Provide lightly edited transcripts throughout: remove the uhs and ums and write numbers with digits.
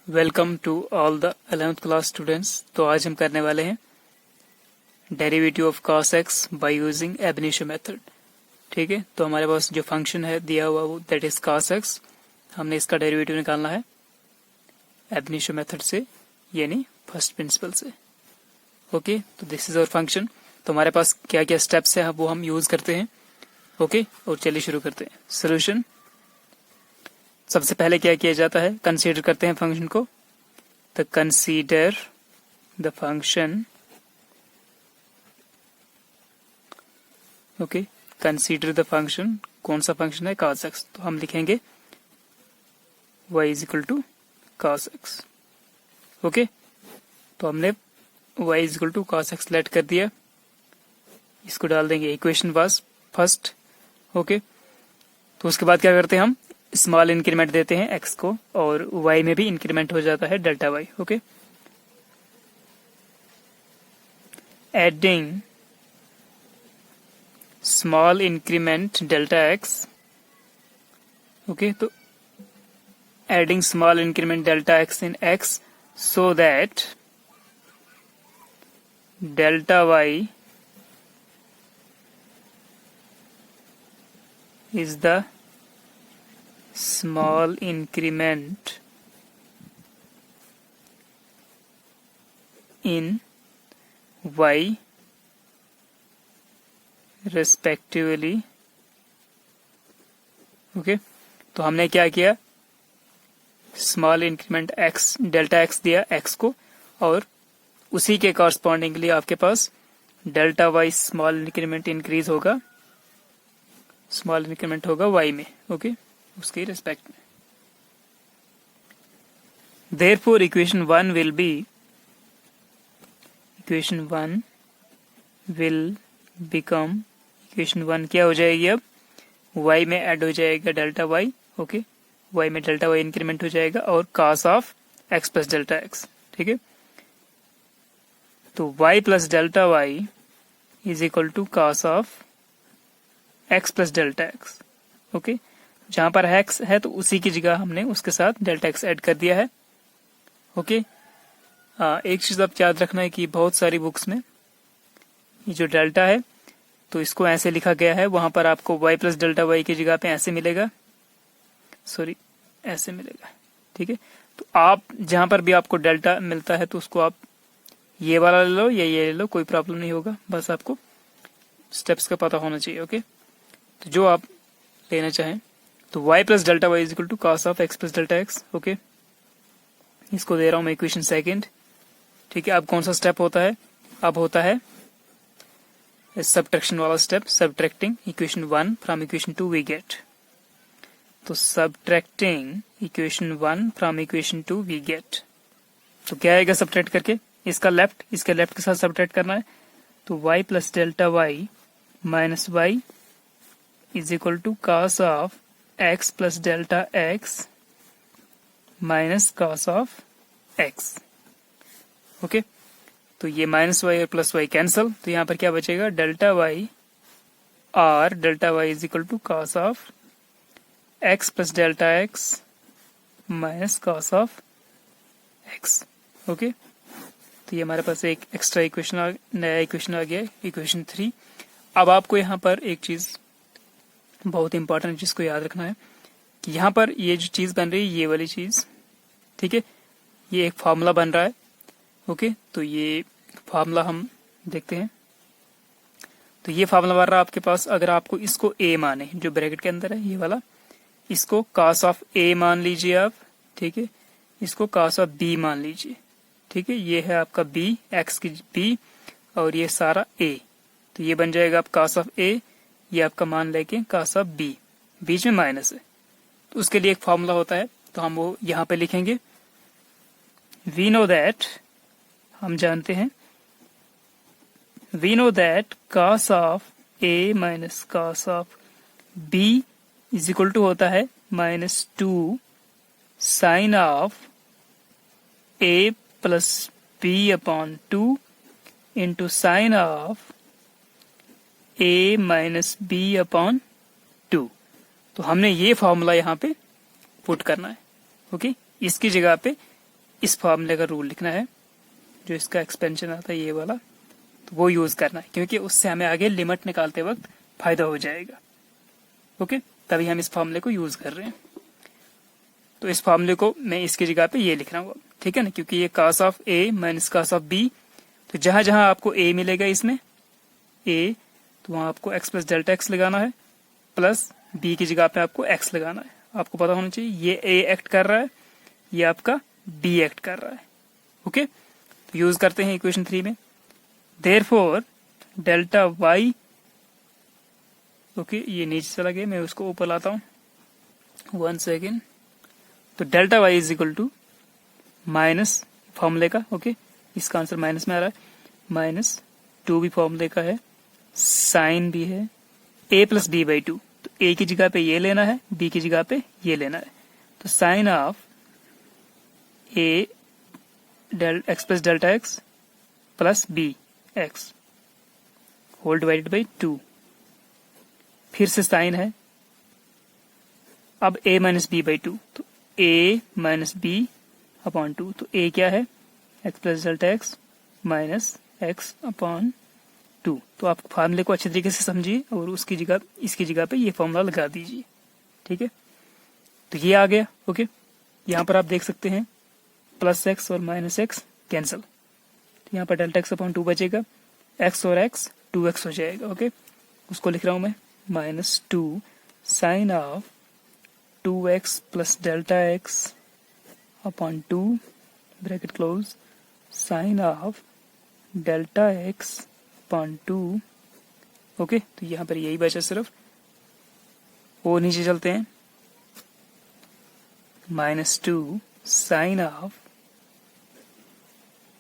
Welcome to all the 11th class students. तो आज हम करने वाले हैं derivative of cos x by using ab initio method. ठीक है, तो हमारे पास जो फंक्शन है दिया हुआ वो दैट इज cos x। हमने इसका डेरिवेटिव निकालना है एब इनिशियो मेथड से, यानी फर्स्ट प्रिंसिपल से। ओके, तो दिस इज आवर फंक्शन। तो हमारे पास क्या क्या स्टेप्स है वो हम यूज करते हैं। ओके, और चलिए शुरू करते हैं। सोल्यूशन, सबसे पहले क्या किया जाता है, कंसीडर करते हैं फंक्शन को। तो consider the function, okay, consider the function. कौन सा फंक्शन है? cos x। तो हम लिखेंगे y is equal to cos x। Okay, तो हमने y is equal to cos x let कर दिया। इसको डाल देंगे इक्वेशन वाज फर्स्ट। ओके, तो उसके बाद क्या करते हैं, हम स्मॉल इंक्रीमेंट देते हैं x को, और y में भी इंक्रीमेंट हो जाता है delta y। Okay, adding small increment delta x। Okay, तो adding small increment delta x in x so that delta y is the small increment in y respectively। Okay, तो हमने क्या किया, small increment x delta x दिया x को, और उसी के कॉरस्पॉन्डिंगली आपके पास delta y small increment increase होगा, स्मॉल इंक्रीमेंट होगा y में। ओके, उसके रिस्पेक्ट में। Therefore, equation 1 will become equation 1 क्या हो जाएगी, अब y में ऐड हो जाएगा डेल्टा y। ओके, y में डेल्टा y इंक्रीमेंट हो जाएगा, और cos of x plus delta x। ठीक है, तो y plus delta y is equal to cos of x plus delta x। Okay, जहां पर x है तो उसी की जगह हमने उसके साथ डेल्टा x ऐड कर दिया है। ओके, एक चीज आप याद रखना है कि बहुत सारी बुक्स में ये जो डेल्टा है तो इसको ऐसे लिखा गया है, वहां पर आपको y प्लस डेल्टा y की जगह पे ऐसे मिलेगा, सॉरी ऐसे मिलेगा। ठीक है, तो आप जहां पर भी आपको डेल्टा मिलता है तो उसको आप ये वाला ले लो या ये ले लो, कोई प्रॉब्लम नहीं होगा, बस आपको स्टेप्स का पता होना चाहिए। ओके, तो जो आप लेना चाहें, तो y plus delta y is equal to cos of x plus delta x। Okay, इसको दे रहा हूं मैं इक्वेशन सेकंड। ठीक है, अब कौन सा स्टेप होता है, अब होता है सब्ट्रैक्शन वाला step, subtracting equation 1 from equation 2 we get. तो subtracting equation 1 from equation 2 we get, तो क्या आएगा सब्ट्रैक्ट करके, इसका लेफ्ट इसके लेफ्ट के साथ सब्ट्रैक्ट करना है। तो y plus delta y minus y is equal to cos of x plus delta x minus cos of x। Okay, तो ये माइनस y और प्लस y कैंसल, तो यहाँ पर क्या बचेगा, डेल्टा y और delta y is equal to cos of x plus delta x minus cos of x। Okay, तो ये हमारे पास एक एक्स्ट्रा इक्वेशन, नया इक्वेशन आ गया, इक्वेशन 3। अब आपको यहाँ पर एक चीज बहुत इंपॉर्टेंट चीज को याद रखना है कि यहाँ पर ये जो चीज बन रही है, ये वाली चीज, ठीक है, ये एक फॉर्मूला बन रहा है। ओके, तो ये फॉर्मूला हम देखते हैं। तो ये फॉर्मूला बन रहा है आपके पास, अगर आपको इसको a माने, जो ब्रैकेट के अंदर है ये वाला, इसको cos ऑफ a मान लीजिए आप। ठीक है, इसको cos ऑफ b मान लीजिए। ठीक है, ये है आपका b, x की b, और ये सारा a, तो ये बन जाएगा आप cos ऑफ a, ये आपका मान लेके cos ऑफ b, बीच में माइनस है, तो उसके लिए एक फॉर्मूला होता है, तो हम वो यहाँ पे लिखेंगे। वी नो दैट, हम जानते हैं, we know that cos of a minus cos of b is equal to होता है -2 sine of a plus b upon 2 into sine of a minus b upon 2। तो हमने ये फॉर्मूला यहाँ पे पुट करना है। ओके, इसकी जगह पे इस फॉर्मूले का रूल लिखना है, जो इसका एक्सपेंशन आता है ये वाला, तो वो यूज करना है, क्योंकि उससे हमें आगे लिमिट निकालते वक्त फायदा हो जाएगा। ओके, तभी हम इस फॉर्मूले को यूज कर रहे हैं। तो इस फॉर्मूले को मैं इसकी जगह पे ये लिख रहा हूँ, ठीक है ना, क्योंकि ये cos of a minus cos of b, तो जहां जहां आपको a मिलेगा इसमें a, तो वहां आपको x प्लस डेल्टा एक्स लगाना है, प्लस b की जगह पे आपको x लगाना है। आपको पता होना चाहिए ये a एक्ट कर रहा है, ये आपका b एक्ट कर रहा है। ओके, तो यूज करते हैं इक्वेशन 3 में, देयरफॉर डेल्टा y, ओके ये नीचे चला गया, मैं उसको ऊपर लाता हूँ, 1 सेकेंड। तो delta y is equal to minus फॉर्मूले का, ओके इसका आंसर माइनस में आ रहा है, माइनस 2 भी फॉर्मूले का है, साइन भी है, a प्लस b बाई 2, तो a की जगह पे ये लेना है, b की जगह पे ये लेना है, तो sine of a x plus delta x plus b x whole divided by 2, फिर से साइन है, अब a माइनस बी बाई 2, तो a माइनस बी अपॉन 2, तो a क्या है x plus delta x minus x upon 2। तो आप फार्मूले को अच्छे तरीके से समझिए और उसकी जगह इसकी जगह पे ये फॉर्मूला लगा दीजिए, ठीक है। तो ये आ गया, ओके। यहाँ पर आप देख सकते हैं प्लस एक्स और माइनस एक्स कैंसिल, तो यहाँ पर डेल्टा एक्स अपॉन 2 बचेगा, एक्स और एक्स 2x हो जाएगा, ओके। उसको लिख रहा हूँ मैं, minus 2 sine of 2x plus delta x upon 2 bracket close sine of delta x upon 2, okay. तो यहाँ पर यही बचा सिर्फ, वो नीचे चलते हैं, माइनस 2 साइन ऑफ,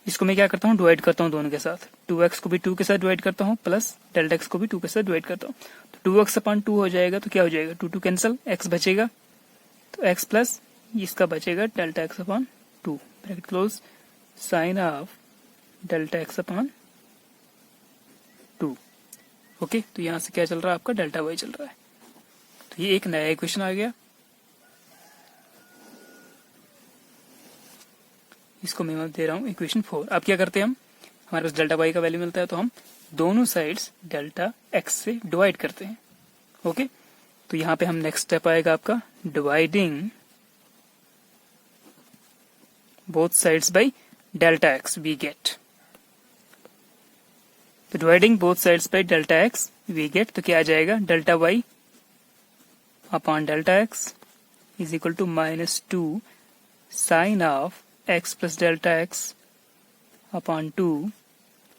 इसको मैं क्या करता हूँ डिवाइड करता हूँ दोनों के साथ, 2x को भी 2 के साथ डिवाइड करता हूँ, प्लस डेल्टा x को भी 2 के साथ डिवाइड करता हूँ, तो 2x अपॉन 2 हो जाएगा, तो क्या हो जाएगा 2 कैंसिल, x बचेगा, तो x प्लस इसका बचेगा delta x upon 2 bracket close sine of delta x upon 2, okay. तो यहाँ से क्या चल रहा है आपका डेल्टा वाई चल रहा है, तो ये एक नया इक्वेशन आ गया। इसको मैं दे रहा हूँ इक्वेशन 4। अब क्या करते हैं हम, हमारे पास डेल्टा वाई का वैल्यू मिलता है, तो हम दोनों साइड्स डेल्टा एक्स से डिवाइड करते हैं, ओके। तो यहाँ पे हम नेक्स्ट स्टेप आएगा आपका dividing both sides by delta x we get, तो dividing both sides by delta x we get, तो क्या आ जाएगा delta y upon delta x is equal to minus 2 sine of x plus delta x upon 2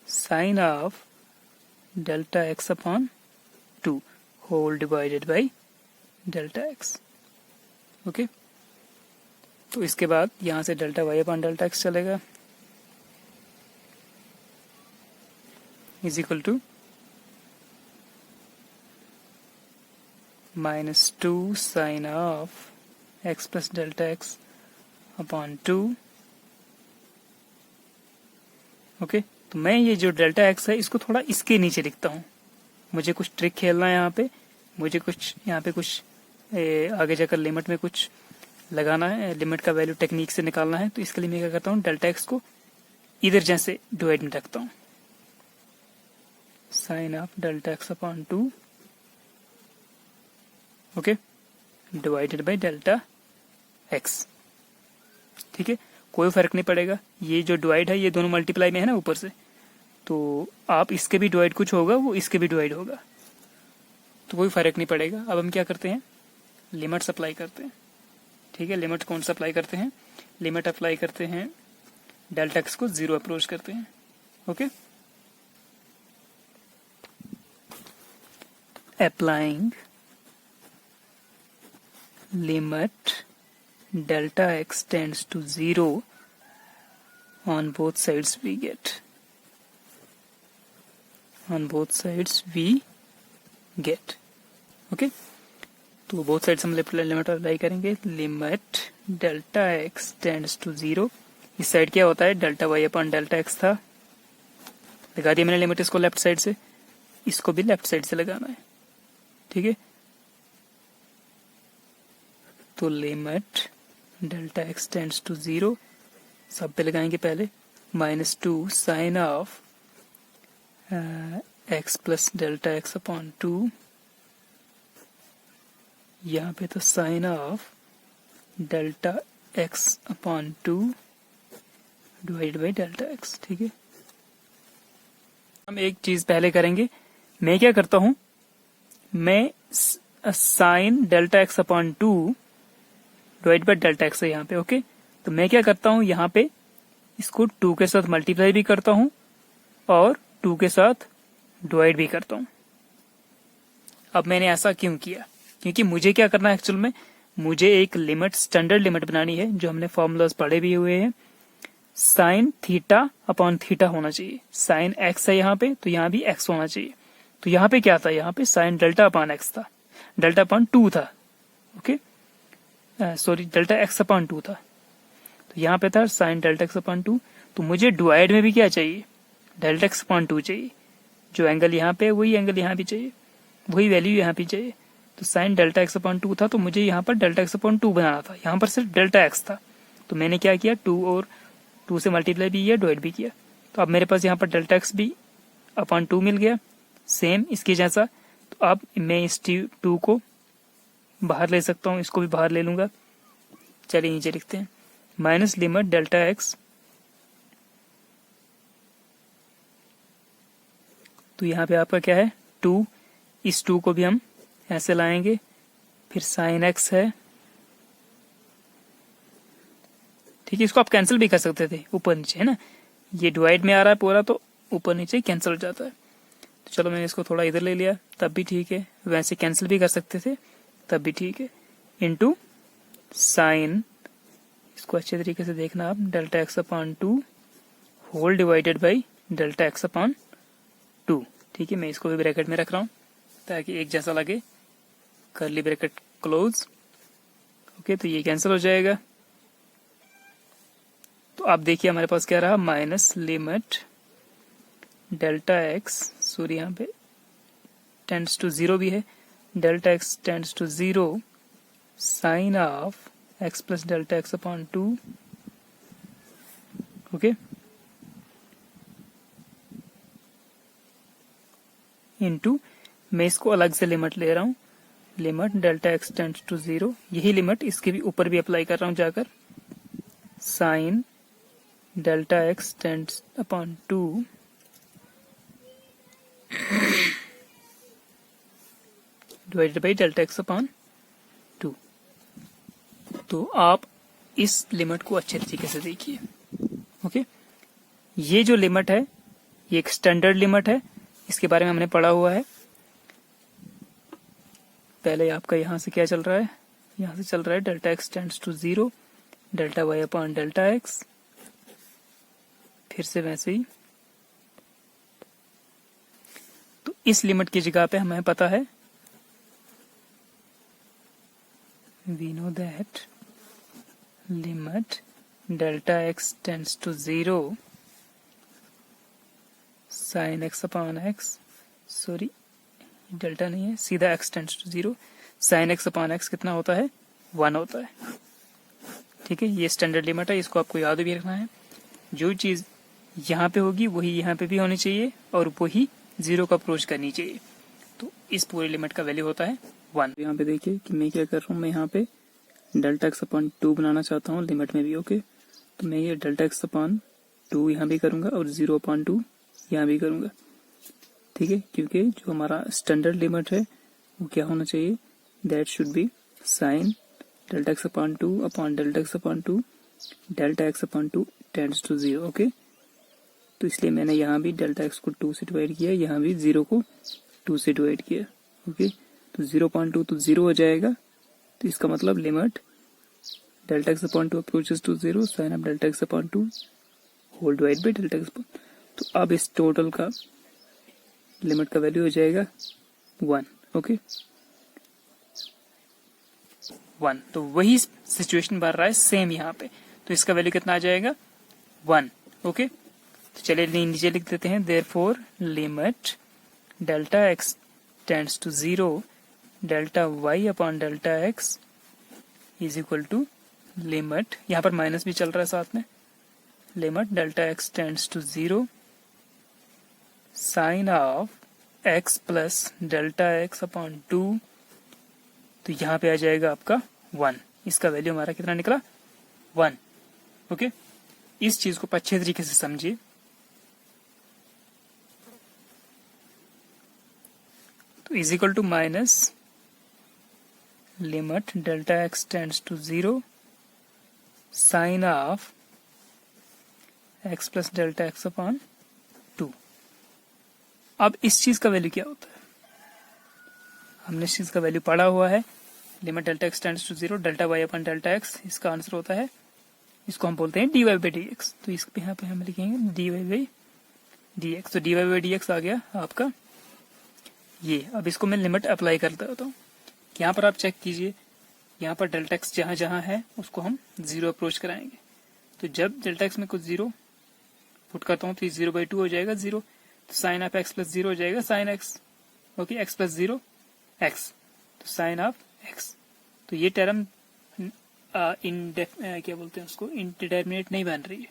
sine of delta x upon 2 whole divided by delta x, okay. तो इसके बाद यहां से delta y upon delta x चलेगा, is equal to minus 2 sine of x plus delta x upon 2, okay. तो मैं ये जो डेल्टा एक्स है इसको थोड़ा इसके नीचे लिखता हूँ, मुझे कुछ ट्रिक खेलना है यहाँ पे, मुझे कुछ यहाँ पे कुछ आगे जाकर लिमिट में कुछ लगाना है, लिमिट का वैल्यू टेक्निक से निकालना है, तो इसके लिए मैं क्या करता हूँ डेल्टा एक्स को इधर जैसे डिवाइड में रखता हूँ, sine of delta x upon 2, okay, divided by delta x, ठीक है। कोई फर्क नहीं पड़ेगा, ये जो डिवाइड है ये दोनों मल्टीप्लाई में है ना ऊपर से, तो आप इसके भी डिवाइड कुछ होगा वो इसके भी डिवाइड होगा, तो कोई फर्क नहीं पड़ेगा। अब हम क्या करते हैं लिमिट अप्लाई करते हैं, ठीक है। लिमिट कौन सा अप्लाई करते हैं, लिमिट अप्लाई करते हैं डेल्टा एक्स को 0 अप्रोच करते हैं, okay. Applying limit delta x tends to 0 on both sides we get, on both sides we get, okay। तो बोथ साइड्स हम लिमिट अप्लाई करेंगे, limit delta x tends to 0, इस side क्या होता है delta y upon delta x था, लगा दिया मैंने लिमिट इसको लेफ्ट साइड से, इसको भी लेफ्ट साइड से लगाना है, ठीक है। तो limit delta x tends to 0 सब पे लगाएंगे पहले -2 sine of x plus delta x upon 2, यहाँ पे तो sine of delta x upon 2 divide by delta x। ठीक है, हम एक चीज पहले करेंगे। मैं क्या करता हूं, मैं sine delta x upon 2 divide by delta x है यहाँ पे। ओके, तो मैं क्या करता हूं, यहाँ पे इसको 2 के साथ मल्टीप्लाई भी करता हूं और 2 के साथ डिवाइड भी करता हूं। अब मैंने ऐसा क्यों किया, क्योंकि मुझे क्या करना है एक्चुअल में, मुझे एक लिमिट, स्टैंडर्ड लिमिट बनानी है, जो हमने फॉर्मूलाज पढ़े भी हुए हैं। साइन थीटा अपॉन थीटा होना चाहिए। साइन एक्स है यहाँ पे, तो यहाँ भी एक्स होना चाहिए। तो यहाँ पे क्या था, यहाँ पे साइन डेल्टा अपॉन एक्स था, डेल्टा अपॉन 2 था। Okay, sorry, delta x upon 2 था, तो यहाँ पे था साइन डेल्टा एक्स अपॉन 2। तो मुझे डिवाइड में भी क्या चाहिए, डेल्टा एक्स अपॉन 2 चाहिए। जो एंगल यहाँ पे वही एंगल यहाँ भी चाहिए, वही वैल्यू यहाँ भी चाहिए। तो साइन डेल्टा एक्स अपॉन 2 था, तो मुझे यहाँ पर डेल्टा एक्स अपॉन 2 बनाना था। यहाँ पर सिर्फ डेल्टा एक्स था, तो मैंने क्या किया, 2 और 2 से मल्टीप्लाई भी किया, डिवाइड भी किया। तो अब मेरे पास यहाँ पर डेल्टा एक्स भी अपॉन 2 मिल गया, सेम इसके जैसा। तो अब मैं इस 2 को बाहर ले सकता हूँ, इसको भी बाहर ले लूंगा। चलिए नीचे लिखते हैं, माइनस लिमिट डेल्टा एक्स, तो यहाँ पे आपका क्या है 2, इस 2 को भी हम ऐसे लाएंगे। फिर साइन एक्स है, ठीक है, इसको आप कैंसिल भी कर सकते थे ऊपर नीचे, है ना। ये डिवाइड में आ रहा है पूरा, तो ऊपर नीचे कैंसिल हो जाता है। तो चलो मैंने इसको थोड़ा इधर ले लिया, तब भी ठीक है। वैसे कैंसिल भी कर सकते थे, तब भी ठीक है। इनटू साइन, इसको अच्छे तरीके से देखना आप, delta x upon 2 whole divided by delta x upon 2। ठीक है, मैं इसको भी ब्रैकेट में रख रहा हूँ ताकि एक जैसा लगे। Curly bracket close. ओके, तो ये कैंसिल हो जाएगा। तो आप देखिए हमारे पास क्या रहा, minus limit delta x, sorry यहाँ पे टेंड्स टू 0 भी है, delta x tends to 0 sine of x plus delta x upon 2। Okay, into, मैं इसको अलग से लिमिट ले रहा हूँ, limit delta x tends to 0, यही लिमिट इसके भी ऊपर भी अप्लाई कर रहा हूँ जाकर, sign delta x tends upon 2 divided by delta x upon 2। तो आप इस लिमिट को अच्छे तरीके से देखिए। ओके, ये जो लिमिट है ये एक स्टैंडर्ड लिमिट है, इसके बारे में हमने पढ़ा हुआ है। पहले आपका यहां से क्या चल रहा है, यहां से चल रहा है delta x tends to 0 delta y upon delta x, फिर से वैसे ही। तो इस लिमिट की जगह पे हमें पता है, we know that limit delta x tends to 0 sin x upon x, sorry delta नहीं है, सीधा x tends to 0 sin x upon x कितना होता है, 1 होता है। ठीक है, ये स्टैंडर्ड लिमिट है, इसको आपको याद भी रखना है। जो चीज यहाँ पे होगी वही यहाँ पे भी होनी चाहिए और वही 0 का अप्रोच करनी चाहिए। तो इस पूरे लिमिट का वैल्यू होता है 1। यहाँ पे देखिए कि मैं क्या कर रहा हूँ, मैं यहाँ पे डेल्टा एक्स अपॉन 2 बनाना चाहता हूँ लिमिट में भी। ओके, तो मैं ये डेल्टा एक्स अपॉन 2 यहाँ भी करूंगा और 0 अपॉन 2 यहाँ भी करूंगा। ठीक है, क्योंकि जो हमारा स्टैंडर्ड लिमिट है वो क्या होना चाहिए, that should be sine delta x upon 2 upon delta x upon 2 delta x upon 2 tends to 0। Okay, तो इसलिए मैंने यहाँ भी डेल्टा एक्स को 2 से डिवाइड किया, यहाँ भी 0 को 2 से डिवाइड किया। ओके, तो 0.2 तो 0 हो जाएगा, तो इसका मतलब limit delta x upon 2 approaches to 0 sine of delta x upon 2 whole divide by delta x upon. तो अब इस टोटल का लिमिट का वैल्यू हो जाएगा 1। ओके, 1। तो वही सिचुएशन बन रहा है सेम यहाँ पे, तो इसका वैल्यू कितना आ जाएगा 1। ओके, तो चलिए नीचे लिख देते हैं, therefore limit delta x tends to 0 delta y upon delta x is equal to limit, यहाँ पर माइनस भी चल रहा है साथ में, limit delta x tends to 0 sine of x plus delta x upon 2, तो यहाँ पे आ जाएगा आपका 1। इसका वैल्यू हमारा कितना निकला 1। ओके, इस चीज को अच्छे तरीके से समझिए। तो is equal to minus limit delta x tends to 0 sine of x plus delta x upon 2। अब इस चीज का वैल्यू क्या होता है, हमने इस चीज का वैल्यू पढ़ा हुआ है। Limit delta x tends to 0 delta y upon delta x, इसका आंसर होता है, इसको हम बोलते हैं dy बाई डी एक्स। तो इस यहाँ पे हम लिखेंगे dy बाई डी एक्स। तो dy बाई डी एक्स आ गया आपका ये। अब इसको मैं लिमिट अप्लाई करता होता हूँ। यहाँ पर आप चेक कीजिए, यहाँ पर डेल्टा एक्स जहां जहां है उसको हम 0 अप्रोच कराएंगे। तो जब डेल्टा एक्स में कुछ 0 पुट करता हूँ तो 0/2 हो जाएगा 0। तो साइन ऑफ एक्स प्लस 0 हो जाएगा sign x. Okay, x plus 0 x, तो साइन ऑफ एक्स। तो ये टर्म क्या बोलते हैं उसको, इंडिटरमिनेट नहीं बन रही है,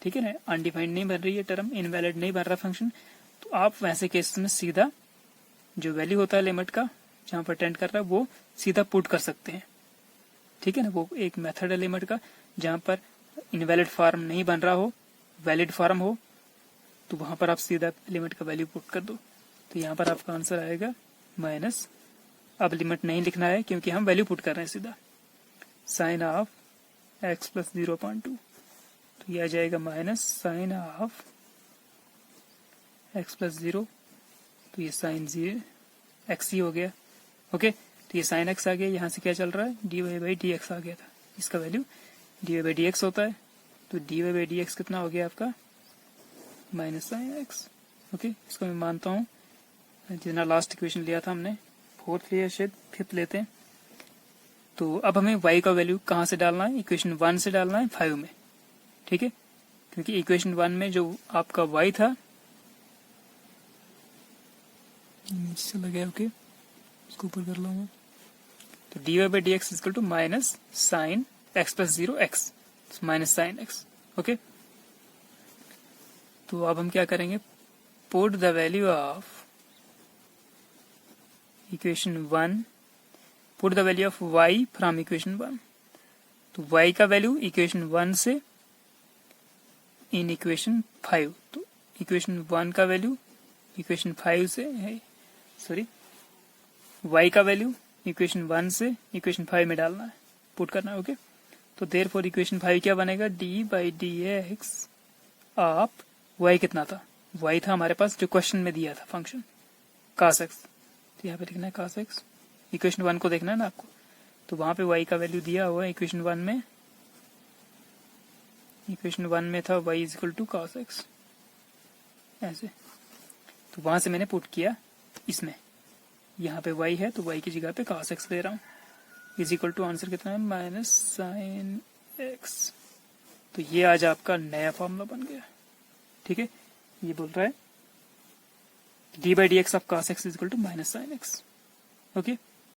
ठीक है ना, अनडिफाइंड नहीं बन रही है टर्म, इनवैलिड नहीं बन रहा फंक्शन। तो आप वैसे केस में सीधा जो वैल्यू होता है लिमिट का जहां पर टेंड कर रहा है वो सीधा पुट कर सकते हैं, ठीक है ना। वो एक मेथड है लिमिट का, जहां पर इनवैलिड फॉर्म नहीं बन रहा हो, वैलिड फॉर्म हो, तो वहां पर आप सीधा लिमिट का वैल्यू पुट कर दो। तो यहाँ पर आपका आंसर आएगा माइनस, अब लिमिट नहीं लिखना है क्योंकि हम वैल्यू पुट कर रहे हैं सीधा, साइन ऑफ एक्स प्लस 0/2। तो ये आ जाएगा minus sine of x plus 0, तो ये साइन 0 एक्स ही हो गया। ओके, तो ये साइन एक्स आ गया, यहाँ से क्या चल रहा है dy बाई डी एक्स आ गया था, इसका value dy by d x होता है। तो dy बाई डी एक्स कितना हो गया आपका माइनस साइन एक्स। ओके, इसको मैं मानता हूँ जितना लास्ट इक्वेशन लिया था हमने, फोर्थ लिया शायद, फिफ्थ लेते हैं। तो अब हमें y का वैल्यू कहाँ से डालना है, इक्वेशन 1 से डालना है 5 में, ठीक है, क्योंकि इक्वेशन 1 में जो आपका y था नीचे चला गया। ओके, इसको ऊपर कर लूंगा। तो dy by d x equal to minus sine x plus 0 x, minus sine x. Okay, तो अब हम क्या करेंगे, put the value of equation 1, put the value of y from equation 1। तो y का वैल्यू इक्वेशन 1 से इन इक्वेशन 5। तो equation 1 का वैल्यू इक्वेशन 5 से है, सॉरी, y का वैल्यू इक्वेशन 1 से इक्वेशन 5 में डालना है, पुट करना है। ओके, तो देयरफॉर इक्वेशन 5 क्या बनेगा, D by d x of y कितना था, y था हमारे पास जो क्वेश्चन में दिया था फंक्शन cos x। तो यहाँ पे लिखना है cos x, इक्वेशन 1 को देखना है ना आपको, तो वहां पे y का वैल्यू दिया हुआ है इक्वेशन 1 में, इक्वेशन 1 में था y is equal to cos x ऐसे। तो वहां से मैंने पुट किया इसमें, यहाँ पे y है तो y की जगह पे cos x ले रहा हूँ, इज इक्वल टू आंसर कितना है माइनस साइन x। तो ये आज आपका नया फॉर्मूला बन गया, ठीक है। ये बोल रहा है d by d x of cos x is equal to minus sine x। Okay,